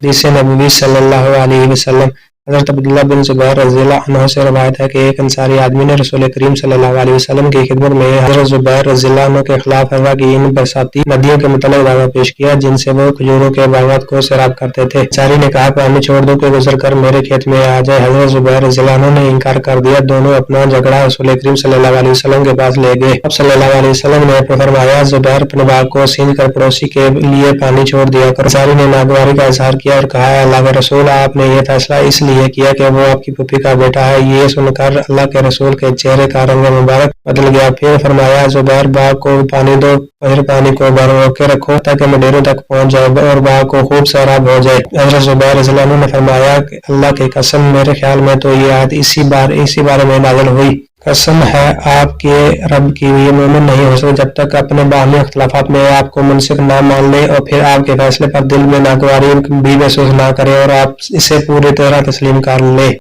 حدیث نبوی صلی اللہ علیہ وسلم۔ حضرت عبداللہ بن زبیر رضی اللہ عنہ سے روایت ہے کہ ایک انصاری آدمی نے رسول کریم صلی اللہ علیہ وسلم کی خدمت میں حضرت زبیر رضی اللہ عنہ کے خلاف ہوا کی ان برساتی ندیوں کے متعلق دعویٰ پیش کیا جن سے وہ کھجوروں کے باغات کو سیراب کرتے تھے۔ انصاری نے کہا پانی چھوڑ دو کہ گزر کر میرے کھیت میں آ جائے۔ حضرت زبیر رضی اللہ عنہ نے انکار کر دیا۔ دونوں اپنا جھگڑا رسول کریم صلی اللہ علیہ وسلم کے پاس لے گئے۔ اب صلی اللہ علیہ وسلم نے فرمایا زبیر اپنے باغ کو سینچ کر پڑوسی کے لیے پانی چھوڑ دیا کرو۔ انصاری نے ناگواری کا اظہار کیا اور کہا اللہ کے رسول آپ نے یہ فیصلہ اس لیے کیا کہ وہ آپ کی پھوپھی کا بیٹا ہے۔ یہ سن کر اللہ کے رسول کے چہرے کا رنگ مبارک بدل گیا۔ پھر فرمایا زبیر باغ کو پانی دو، پھر پانی کو بھر کے رکھو تاکہ مڈیروں تک پہنچ جائے اور باغ کو خوب سیراب ہو جائے۔ حضرت زبیر رضی اللہ عنہ نے فرمایا کہ اللہ کی قسم میرے خیال میں تو یہ آیت اسی بارے میں نازل ہوئی۔ قسم ہے آپ کے رب کی یہ مومن نہیں ہو سکتے جب تک اپنے باہمی اختلافات میں آپ کو منصف نہ مان لے اور پھر آپ کے فیصلے پر دل میں ناگواری بھی محسوس نہ کرے اور آپ اسے پوری طرح تسلیم کر لے۔